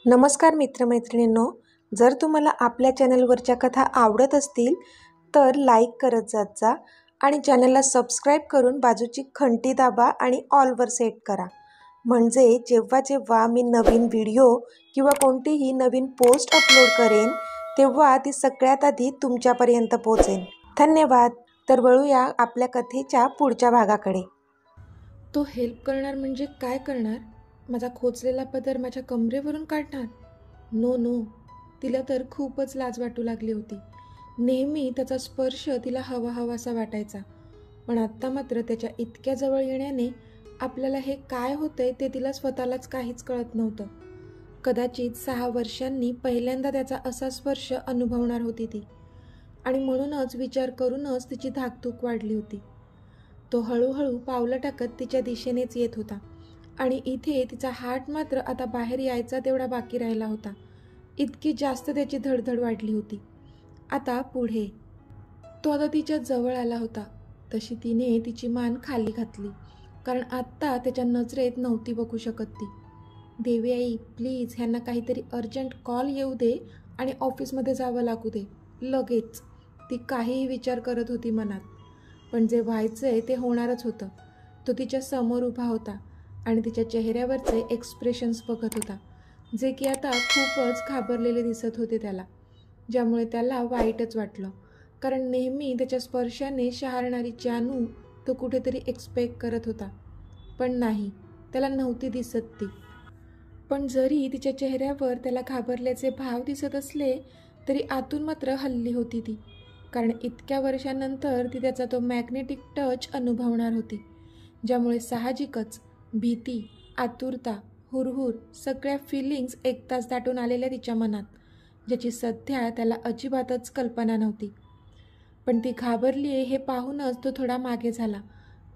नमस्कार मित्रमैत्रिणींनो, जर तुम्हाला आपल्या चॅनलवरच्या कथा आवडत असतील तर लाईक करत जात जा आणि चॅनलला सबस्क्राईब करून बाजूची घंटी दाबा आणि ऑलवर सेट करा, म्हणजे जेव्हा जेव्हा मी नवीन व्हिडिओ किंवा कोणतीही नवीन पोस्ट अपलोड करेन तेव्हा ती सगळ्यात आधी तुमच्यापर्यंत पोहोचेल। धन्यवाद। तर वळूया आपल्या कथेच्या पुढच्या भागाकडे। तो हेल्प करणार म्हणजे काय करणार? माझा खोचलेला पदर माझ्या कमरेवरून काढणार? नो नो, तिला तर खूपच लाज वाटू लागली होती। नेहमी त्याचा स्पर्श तिला हवा हवासा वाटायचा, पण आत्ता मात्र त्याच्या इतक्या जवळ येण्याने आपल्याला हे काय होतंय ते तिला स्वतःलाच काहीच कळत नव्हतं। कदाचित 6 वर्षांनी पहिल्यांदा त्याचा असा स्पर्श अनुभवणार होती ती, आणि म्हणूनच विचार करूनच तिची धाकधूक वाढली होती। तो हळूहळू पावलं टाकत तिच्या दिशेनेच येत होता, आणि इथे तिचा हात मात्र आता बाहेर यायचा तेवढा बाकी राहिला होता। इतकी जास्त त्याची धडधड वाढली होती। आता पुढे तो आता तिच्या जवळ आला होता, तशी तिने तिची मान खाली घातली, कारण आत्ता त्याच्या नजरेत नव्हती बघू शकत ती। देवी आई, प्लीज ह्यांना काहीतरी अर्जंट कॉल येऊ दे आणि ऑफिसमध्ये जावं लागू दे लगेच, ती काहीही विचार करत होती मनात। पण जे व्हायचंय ते होणारच होतं। तो तिच्या समोर उभा होता आणि तिच्या चेहऱ्यावरचे एक्सप्रेशन्स बघत होता, जे की आता खूपच घाबरलेले दिसत होते त्याला, ज्यामुळे त्याला वाईटच वाटलं, कारण नेहमी त्याच्या स्पर्शाने शहारणारी जानू तो कुठेतरी एक्सपेक्ट करत होता, पण नाही, त्याला नव्हती दिसत ती। पण जरी तिच्या चेहऱ्यावर त्याला घाबरल्याचे भाव दिसत असले तरी आतून मात्र हलली होती ती, कारण इतक्या वर्षांनंतर ती त्याचा तो मॅग्नेटिक टच अनुभवणार होती, ज्यामुळे साहजिकच भीती, आतुरता, हुरहुर सगळ्या फिलिंग्स एकदाच दाटून आलेल्या तिच्या मनात, ज्याची सध्या त्याला अजिबातच कल्पना नव्हती। पण ती घाबरली आहे हे पाहूनच तो थोडा मागे झाला,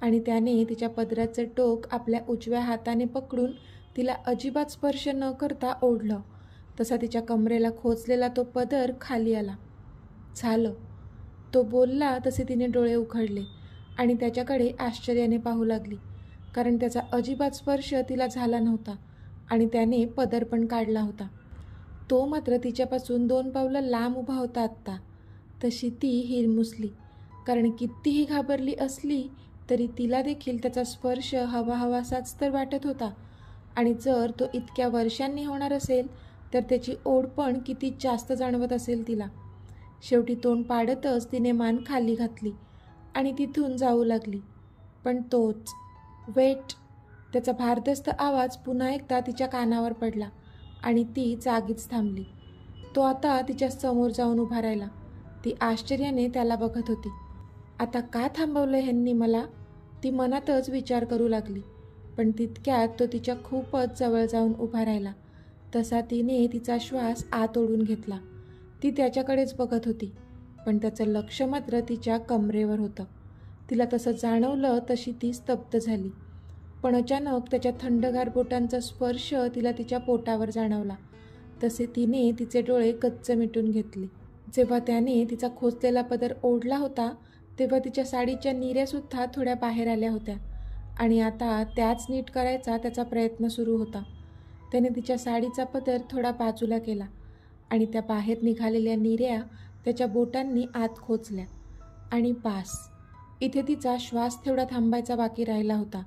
आणि त्याने तिच्या पदराचे टोक आपल्या उजव्या हाताने पकडून तिला अजिबात स्पर्श न करता ओढलं। तसा तिच्या कमरेला खोचलेला तो पदर खाली आला। झालं, तो बोलला तसे तिने डोळे उघडले आणि त्याच्याकडे आश्चर्याने पाहू लागली, कारण त्याचा अजिबात स्पर्श तिला झाला नव्हता आणि त्याने पदर पण काढला होता। तो मात्र तिच्यापासून 2 पावलं लांब उभा होता आत्ता। तशी ती हिरमुसली, कारण कितीही घाबरली असली तरी तिला देखील त्याचा स्पर्श हवा हवासाच तर वाटत होता, आणि जर तो इतक्या वर्षांनी होणार असेल तर त्याची ओढ पण किती जास्त जाणवत असेल तिला। शेवटी तोंड पाडतच तिने मान खाली घातली आणि तिथून जाऊ लागली, पण तोच वेट, त्याचा भारदस्त आवाज पुन्हा एकदा तिच्या कानावर पडला आणि ती जागीच थांबली। तो आता तिच्या समोर जाऊन उभा राहिला। ती आश्चर्याने त्याला बघत होती। आता का थांबवलं ह्यांनी मला, ती मनातच विचार करू लागली, पण तितक्यात तो तिच्या खूपच जवळ जाऊन उभा राहिला। तसा तिने तिचा श्वास आत ओढून घेतला। ती त्याच्याकडेच बघत होती, पण त्याचं लक्ष मात्र तिच्या कमरेवर होतं। तिला तसं जाणवलं तशी ती स्तब्ध झाली, पण अचानक त्याच्या थंडगार बोटांचा स्पर्श तिला तिच्या पोटावर जाणवला। तसे तिने तिचे डोळे गच्च मिटून घेतले। जेव्हा त्याने तिचा खोचलेला पदर ओढला होता तेव्हा तिच्या साडीच्या निऱ्यासुद्धा थोड्या बाहेर आल्या होत्या, आणि आता त्याच नीट करायचा त्याचा प्रयत्न सुरू होता। त्याने तिच्या साडीचा पदर थोडा बाजूला केला आणि त्या बाहेर निघालेल्या निऱ्या त्याच्या बोटांनी आत खोचल्या, आणि पास इथे तिचा श्वास तेवढा थांबायचा बाकी राहिला होता।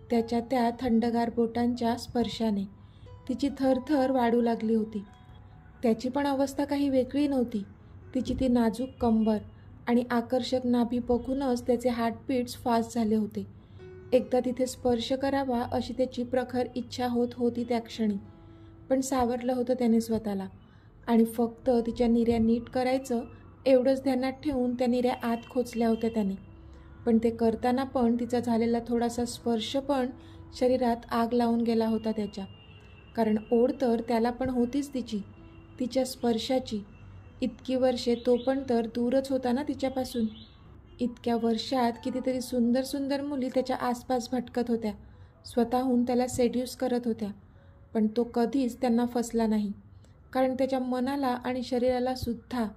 त्याच्या त्या थंडगार बोटांच्या स्पर्शाने तिची थरथर वाढू लागली होती। त्याची पण अवस्था काही वेगळी नव्हती। तिची ती नाजूक कंबर आणि आकर्षक नाभी बघूनच त्याचे हार्टबीट्स फास्ट झाले होते। एकदा तिथे स्पर्श करावा अशी त्याची प्रखर इच्छा होत होती त्या क्षणी, पण सावरलं होतं त्याने स्वतःला, आणि फक्त तिच्या निऱ्या नीट करायचं एवढंच ध्यानात ठेवून त्या निऱ्या आत खोचल्या होत्या त्याने। पण ते करताना पण तिचा झालेला थोडासा स्पर्श पण शरीरात आग लावून गेला होता त्याच्या, कारण ओढ तर त्याला पण होतीच तिच्या स्पर्शाची। इतकी वर्षे तो पण तर दूरच होता ना तिच्यापासून। इतक्या वर्षात कितीतरी सुंदर सुंदर मुली त्याच्या आसपास भटकत होत्या, स्वतःहून त्याला सेड्यूस करत होत्या, पण तो कधीच त्यांना फसला नाही, कारण त्याच्या मनाला आणि शरीराला सुद्धा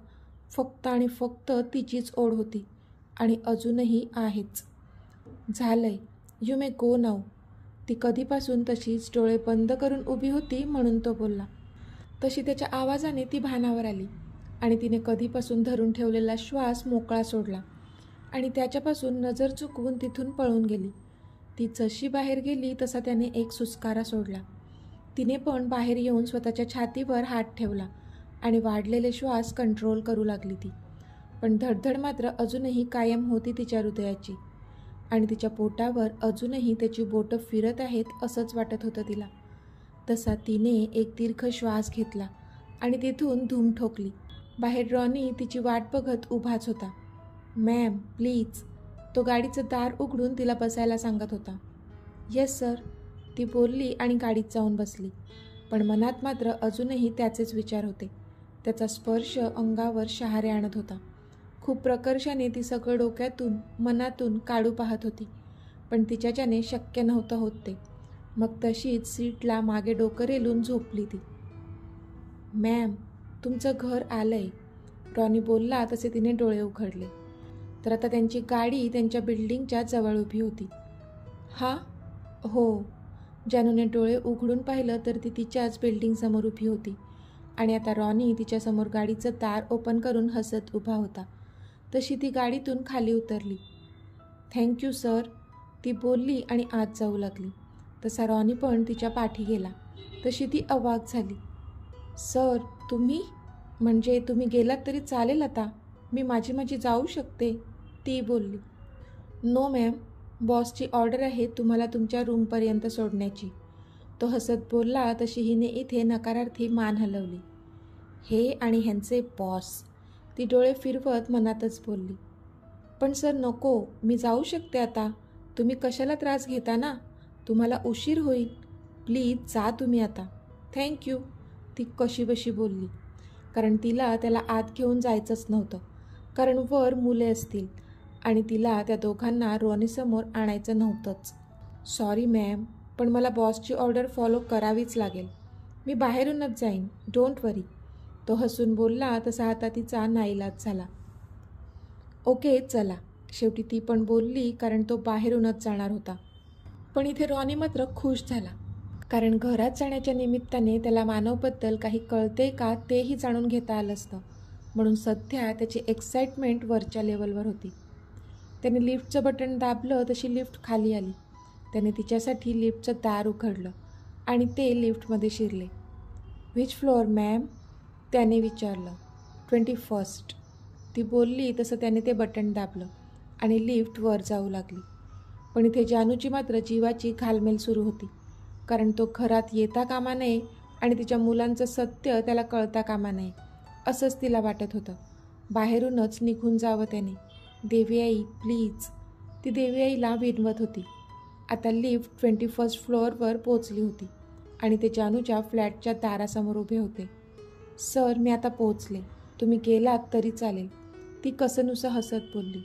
फक्त आणि फक्त तिचीच ओढ होती, आणि अजूनही आहेच। झालंय, यू मे गो नाऊ। ती कधीपासून तशीच डोळे बंद करून उभी होती, म्हणून तो बोलला। तशी त्याच्या आवाजाने ती भानावर आली आणि तिने कधीपासून धरून ठेवलेला श्वास मोकळा सोडला आणि त्याच्यापासून नजर चुकवून तिथून पळून गेली. ती जशी बाहेर गेली तसा त्याने एक सुस्कारा सोडला. तिने पण बाहेर येऊन स्वतःच्या छातीवर हात ठेवला आणि वाढलेले श्वास कंट्रोल करू लागली ती. पण धडधड मात्र अजूनही कायम होती तिच्या हृदयाची आणि तिच्या पोटावर अजूनही त्याची बोटं फिरत आहेत असंच वाटत होतं तिला. तसा तिने एक दीर्घ श्वास घेतला आणि तिथून धूम ठोकली. बाहेर रॉनी तिची वाट बघत उभाच होता. मॅम प्लीज, तो गाडीचं दार उघडून तिला बसायला सांगत होता. येस सर, ती बोलली आणि गाडीत जाऊन बसली. पण मनात मात्र अजूनही त्याचेच विचार होते. त्याचा स्पर्श अंगावर शहारे आणत होता. खूप प्रकर्षाने ती सगळं डोक्यातून मनातून काढू पाहत होती, पण तिच्याच्याने शक्य नव्हतं होत ते. मग तशीच सीटला मागे डोकं रेलून झोपली ती. मॅम, तुमचं घर आलंय, रॉनी बोलला तसे तिने डोळे उघडले. तर आता त्यांची गाडी त्यांच्या बिल्डिंगच्या जवळ उभी होती. हा? हो. जानूने डोळे उघडून पाहिलं तर ती तिच्याच बिल्डिंगसमोर उभी होती आणि आता रॉनी तिच्यासमोर गाडीचं दार ओपन करून हसत उभा होता. तशी ती गाडीतून खाली उतरली. थँक्यू सर, ती बोलली आणि आत जाऊ लागली. तसा रॉनी पण तिच्या पाठी गेला. तशी ती अवाक झाली. सर, तुम्ही? म्हणजे तुम्ही गेलात तरी चालेल आता, मी माझी जाऊ शकते, ती बोलली. नो मॅम, बॉसची ऑर्डर आहे तुम्हाला तुमच्या रूमपर्यंत सोडण्याची, तो हसत बोलला. तशी हिने इथे नकारार्थी मान हलवली. हे आणि ह्यांचे बॉस, ती डोळे फिरवत मनातच बोलली. पण सर नको, मी जाऊ शकते आता, तुम्ही कशाला त्रास घेता ना, तुम्हाला उशीर होईल, प्लीज जा तुम्ही आता. थँक्यू, ती कशीबशी बोलली. कारण तिला त्याला आत घेऊन जायचंच नव्हतं, कारण वर मुले असतील आणि तिला त्या दोघांना रॉनीसमोर आणायचं नव्हतंच. सॉरी मॅम, पण मला बॉसची ऑर्डर फॉलो करावीच लागेल, मी बाहेरूनच जाईन, डोंट वरी, तो हसून बोलला. तसा आता तिचा नाईलाज झाला. ओके चला, शेवटी ती पण बोलली, कारण तो बाहेरूनच जाणार होता. पण इथे रॉनी मात्र खुश झाला, कारण घरात जाण्याच्या निमित्ताने त्याला मानवबद्दल काही कळते का तेही जाणून घेता आलं असतं. म्हणून सध्या त्याची एक्साइटमेंट वरच्या लेवलवर होती. त्याने लिफ्टचं बटन दाबलं तशी लिफ्ट खाली आली. त्याने तिच्यासाठी लिफ्टचं दार उघडलं आणि ते लिफ्टमध्ये शिरले. व्हिच फ्लोअर मॅम, त्याने विचारलं. 21st, ती बोलली. तसं त्याने ते बटन दाबलं आणि लिफ्ट वर जाऊ लागली. पण इथे जानूची मात्र जीवाची घालमेल सुरू होती, कारण तो घरात येता कामा नये आणि तिच्या मुलांचं सत्य त्याला कळता कामा नये असंच तिला वाटत होतं. बाहेरूनच निघून जावं त्याने. देवी आई प्लीज, ती देवी आईला विनवत होती. आता लिफ्ट 21st फ्लोअरवर पोचली होती आणि ते जानूच्या फ्लॅटच्या दारासमोर उभे होते. सर, मी आता पोचले, तुम्ही गेलात तरी चालेल, ती कसंनुसं हसत बोलली.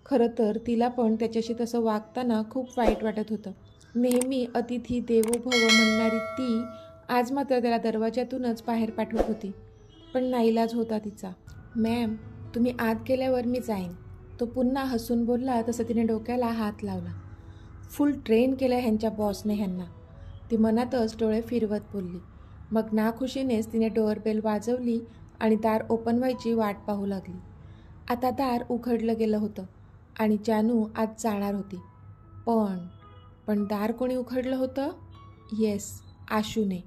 खरं तर तिला पण त्याच्याशी तसं वागताना खूप वाईट वाटत होतं. नेहमी अतिथी देवो भव म्हणणारी ती आज मात्र त्याला दरवाज्यातूनच बाहेर पाठवत होती. पण नाईलाज होता तिचा. मॅम, तुम्ही आत गेल्यावर मी जाईन, तो पुन्हा हसून बोलला. तसं तिने डोक्याला हात लावला. फुल ट्रेन केलं ह्यांच्या बॉसने ह्यांना, ती मनातच डोळे फिरवत बोलली. मग नाखुशीनेच तिने डोअरबेल वाजवली आणि दार ओपन व्हायची वाट पाहू लागली. आता दार उघडलं गेलं होतं आणि जानू आत जाणार होती. पण दार कोणी उघडलं होतं? येस, आशूने.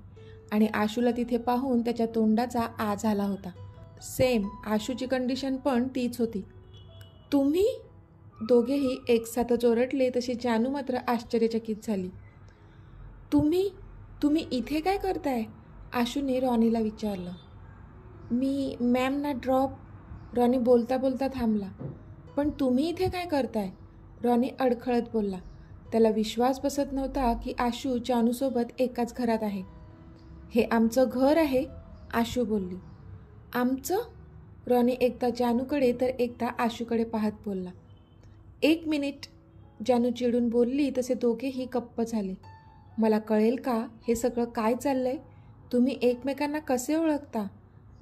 आणि आशूला तिथे पाहून त्याच्या तोंडाचा आ झाला होता. सेम आशूची कंडिशन पण तीच होती. तुम्ही? दोघेही एकसाथच ओरडले. तशी जानू मात्र आश्चर्यचकित झाली. तुम्ही इथे काय करताय? आशूने रॉनीला विचारलं. मी मॅमना ड्रॉप, रॉनी बोलता बोलता थांबला. पण तुम्ही इथे काय करताय? रॉनी अडखळत बोलला. त्याला विश्वास बसत नव्हता की आशू जानूसोबत एकाच घरात आहे. हे आमचं घर आहे, आशू बोलली. आमचं? रॉनी एकदा जानूकडे तर एकदा आशूकडे पाहत बोलला. 1 मिनिट, जानू चिडून बोलली. तसे दोघेही गप्प झाले. मला कळेल का हे सगळं काय चाललंय? तुम्ही एकमेकांना कसे ओळखता?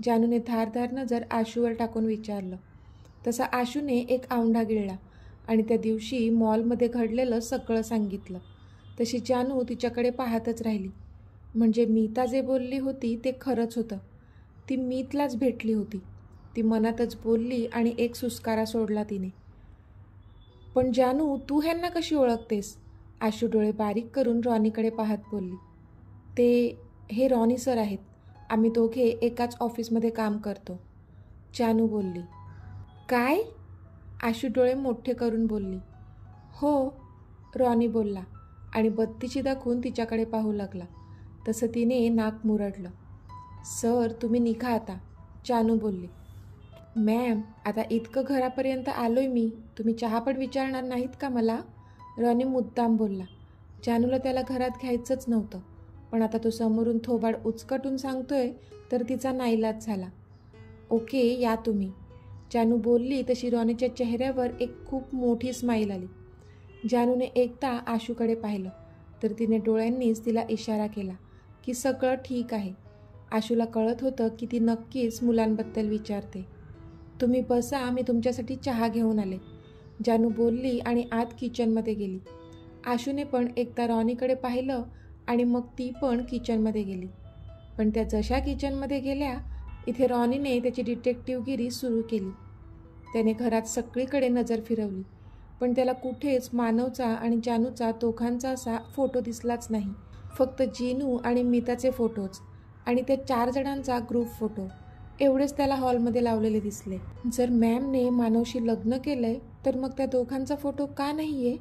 जानूने धारदार नजर आशूवर टाकून विचारलं. तसा आशूने एक आवंढा गिळला आणि त्या दिवशी मॉलमध्ये घडलेलं सगळं सांगितलं. तशी जानू तिच्याकडे पाहतच राहिली. म्हणजे मीता जे बोलली होती ते खरंच होतं. ती मीतलाच भेटली होती. ती मनातच बोलली आणि एक सुस्कारा सोडला तिने. पण जानू, तू ह्यांना कशी ओळखतेस? आशू डोळे बारीक करून रॉनीकडे पाहत बोलली. हे रॉनी सर आहेत. आम्ही दोघे एकाच ऑफिसमध्ये काम करतो, जानू बोलली. काय? आशू डोळे मोठे करून बोलली. हो, रॉनी बोलला आणि बत्तीची दाखवून तिच्याकडे पाहू लागला. तसं तिने नाक मुरडलं. सर, तुम्ही निघा आता, जानू बोलली. मॅम, आता इतकं घरापर्यंत आलोय मी, तुम्ही चहा पण विचारणार नाहीत का मला? रॉनी मुद्दाम बोलला. जानूला त्याला घरात घ्यायचंच नव्हतं, पण आता तो समोरून थोबाड उचकटून सांगतोय तर तिचा नाईलाज झाला. ओके, या तुम्ही, जानू बोलली. तशी रॉनीच्या चेहऱ्यावर एक खूप मोठी स्माईल आली. जानूने एकदा आशूकडे पाहिलं तर तिने डोळ्यांनीच तिला इशारा केला की सगळं ठीक आहे. आशूला कळत होतं की ती नक्कीच मुलांबद्दल विचारते. तुम्ही बसा, मी तुमच्यासाठी चहा घेऊन आले, जानू बोलली आणि आत किचनमध्ये गेली. आशूने पण एकदा रॉनीकडे पाहिलं आणि मग ती पण किचनमध्ये गेली. पण त्या जशा किचनमध्ये गेल्या, इथे रॉनीने त्याची डिटेक्टिव्हगिरी सुरू केली. त्याने घरात सगळीकडे नजर फिरवली, पण त्याला कुठेच मानवचा आणि जानूचा दोघांचा असा फोटो दिसलाच नाही. फक्त जिनू आणि मीताचे फोटोज आणि त्या 4 जणांचा ग्रुप फोटो एवढेच त्याला हॉलमध्ये लावलेले दिसले. जर मॅमने मानवशी लग्न केलंय तर मग त्या दोघांचा फोटो का नाही आहे?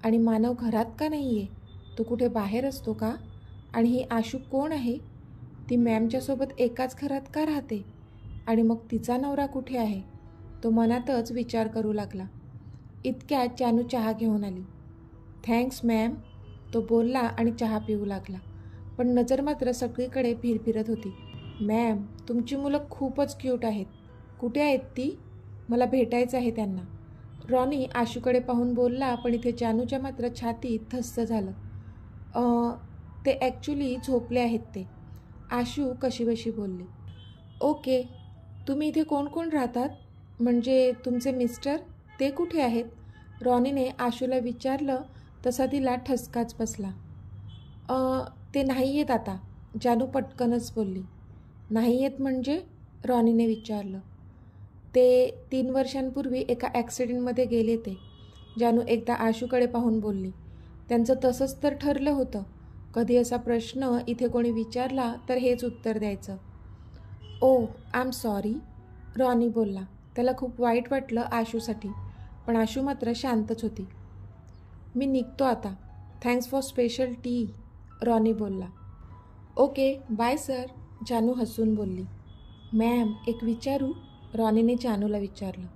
आणि मानव घरात का नाही आहे? तो कुठे बाहेर असतो का? आणि ही आशू कोण आहे? ती मॅमच्यासोबत एकाच घरात का राहते? आणि मग तिचा नवरा कुठे आहे? तो मनातच विचार करू लागला. इतक्यात जानू चहा घेऊन आली. थँक्स मॅम, तो बोलला आणि चहा पिऊ लागला. पण नजर मात्र सगळीकडे फिरफिरत होती. मॅम, तुमची मुलं खूपच क्यूट आहेत. कुठे आहेत ती? मला भेटायचं आहे त्यांना, रॉनी आशूकडे पाहून बोलला. पण इथे जानूच्या मात्र छातीत धस्स झालं. ते ॲक्च्युली झोपले आहेत ते, आशू कशीबशी बोलली. ओके, तुम्ही इथे कोण कोण राहतात? म्हणजे तुमचे मिस्टर, ते कुठे आहेत? रॉनीने आशूला विचारलं. तसा तिला ठसकाच बसला. ते नाही आहेत आता, जानू पटकनच बोलली. नाही आहेत म्हणजे? रॉनीने विचारलं. ते 3 वर्षांपूर्वी एका ॲक्सिडेंटमध्ये गेले ते, जानू एकदा आशूकडे पाहून बोलली. त्यांचं तसंच तर ठरलं होतं. कधी असा प्रश्न इथे कोणी विचारला तर हेच उत्तर द्यायचं. ओ, आय एम सॉरी, रॉनी बोलला. त्याला खूप वाईट वाटलं आशूसाठी, पण आशू मात्र शांतच होती. मी निघतो आता, thanks for special T, Ronnie बोलला. ओके, बाय सर, जानू हसून बोलली. मॅम, एक विचारू, रॉनीने जानूला विचारलं.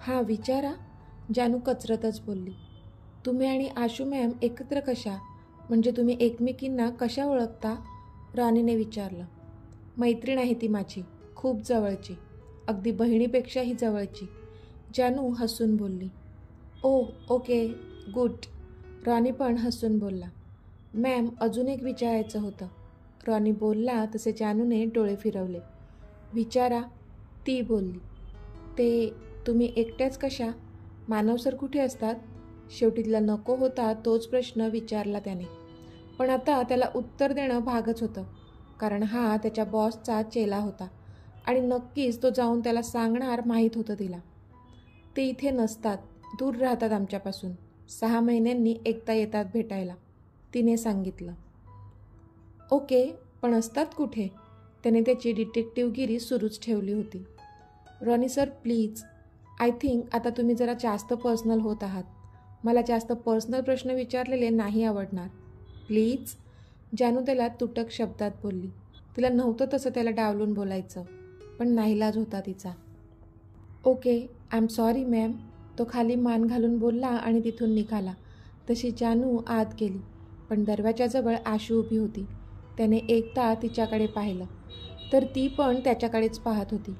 हां, विचारा, जानू कचरतच बोलली. तुम्ही आणि आशू मॅम एकत्र कशा? म्हणजे तुम्ही एकमेकींना कशा ओळखता? रॉनीने विचारलं. मैत्रीण आहे ती माझी, खूप जवळची, अगदी बहिणीपेक्षाही जवळची, जानू हसून बोलली. ओ, ओके, गुड, रॉनी पण हसून बोलला. मॅम, अजून एक विचारायचं होतं, रॉनी बोलला. तसे जानूने डोळे फिरवले. विचारा, ती बोलली. तुम्ही एकट्याच कशा? मानव सर कुठे असतात? शेवटी तिला नको होता तोच प्रश्न विचारला त्याने. पण आता त्याला उत्तर देणं भागच होतं, कारण हा त्याच्या बॉसचा चेला होता आणि नक्कीच तो जाऊन त्याला सांगणार माहीत होतं तिला. ते इथे नसतात, दूर राहतात आमच्यापासून, 6 महिन्यांनी एकदा येतात भेटायला, तिने सांगितलं. ओके, पण असतात कुठे? त्याने त्याची डिटेक्टिव्हगिरी सुरूच ठेवली होती. Ronnie sir, please, I think आता तुम्ही जरा जास्त पर्सनल होत आहात. मला जास्त पर्सनल प्रश्न विचारलेले नाही आवडणार, प्लीज, जानू त्याला तुटक शब्दात बोलली. तिला नव्हतं तसं त्याला डावलून बोलायचं, पण नाईलाज होता तिचा. Okay, I am sorry ma'am, तो खाली मान घालून बोलला आणि तिथून निघाला. तशी जानू आत गेली, पण दरवाजाजवळ आशू उभी होती. त्याने एकदा तिच्याकडे पाहिलं तर ती पण त्याच्याकडेच पाहत होती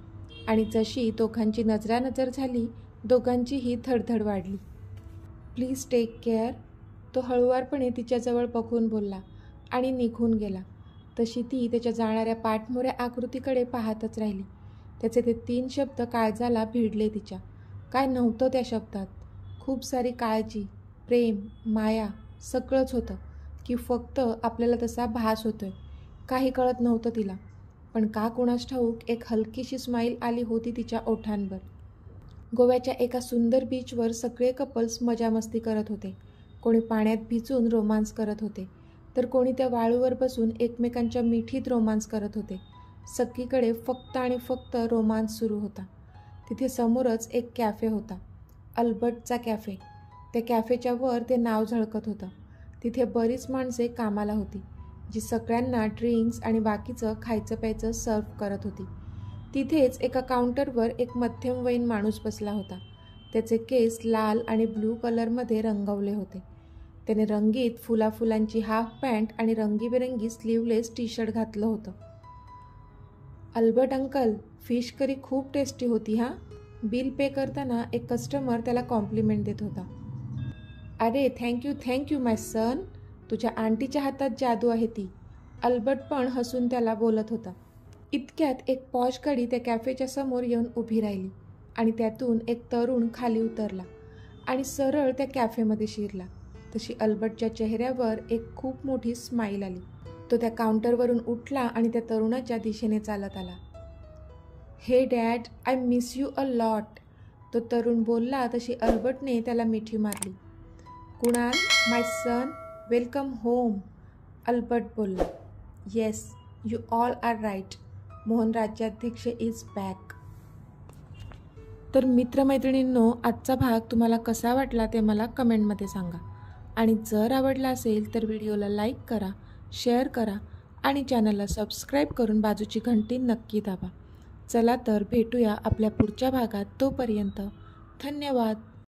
आणि जशी दोघांची नजरानजर झाली, दोघांचीही धडधड वाढली. प्लीज टेक केअर, तो हळुवारपणे तिच्याजवळ बघून बोलला आणि निघून गेला. तशी ती त्याच्या जाणाऱ्या पाठमोऱ्या आकृतीकडे पाहतच राहिली. त्याचे ते 3 शब्द काळजाला भिडले तिच्या. काय नव्हतं त्या शब्दात? खूप सारी काळजी, प्रेम, माया, सगळंच होतं की फक्त आपल्याला तसा भास होतोय काही कळत नव्हतं तिला, पण का कुणास ठाऊक एक हलकीशी स्माईल आली होती तिच्या ओठांवर. गोव्याच्या एका सुंदर बीचवर सगळे कपल्स मजामस्ती करत होते. कोणी पाण्यात भिजून रोमांस करत होते, तर कोणी त्या वाळूवर बसून एकमेकांच्या मिठीत रोमांस करत होते. सगळीकडे फक्त आणि फक्त रोमांस सुरू होता. तिथे समोरच एक कॅफे होता, अल्बर्टचा कॅफे. त्या कॅफेच्या वर ते नाव झळकत होतं. तिथे बरीच माणसे कामाला होती, जी सगळ्यांना ड्रिंक्स आणि बाकीचं खायचं प्यायचं सर्व करत होती. तिथेच एका काउंटरवर एक मध्यमवयीन माणूस बसला होता. त्याचे केस लाल आणि ब्लू कलरमध्ये रंगवले होते. त्याने रंगीत फुलाफुलांची हाफ पॅन्ट आणि रंगीबेरंगी स्लीवलेस टी शर्ट घातलं होतं. अल्बर्ट अंकल, फिश करी खूप टेस्टी होती हां. बिल पे करताना एक कस्टमर त्याला कॉम्प्लिमेंट देत होता. अरे थँक्यू माय सन, तुझ्या आंटीच्या हातात जादू आहे ती. अल्बर्ट पण हसून त्याला बोलत होता. इतक्यात एक पॉश गाडी त्या कॅफेच्या समोर येऊन उभी राहिली आणि त्यातून एक तरुण खाली उतरला आणि सरळ त्या कॅफेमध्ये शिरला. तशी अल्बर्टच्या चेहऱ्यावर एक खूप मोठी स्माईल आली. तो त्या काउंटरवरून उठला आणि त्या तरुणाच्या दिशेने चालत आला. Hey dad, I miss you a lot, तो तरुण बोलला तशी अल्बर्टने त्याला मिठी मारली. Kunal, my son, welcome home, Albert बोलला. Yes, you all are right, Mohan Rajyadhyaksha is back. तर मित्रमैत्रिणींनो, आजचा भाग तुम्हाला कसा वाटला ते मला कमेंटमध्ये सांगा. आणि जर आवडला असेल तर व्हिडिओला लाईक करा, शेअर करा आणि चॅनलला सबस्क्राईब करून बाजूची घंटी नक्की दाबा. चला तर भेटूया आपल्या पुढच्या भागात. तोपर्यंत धन्यवाद.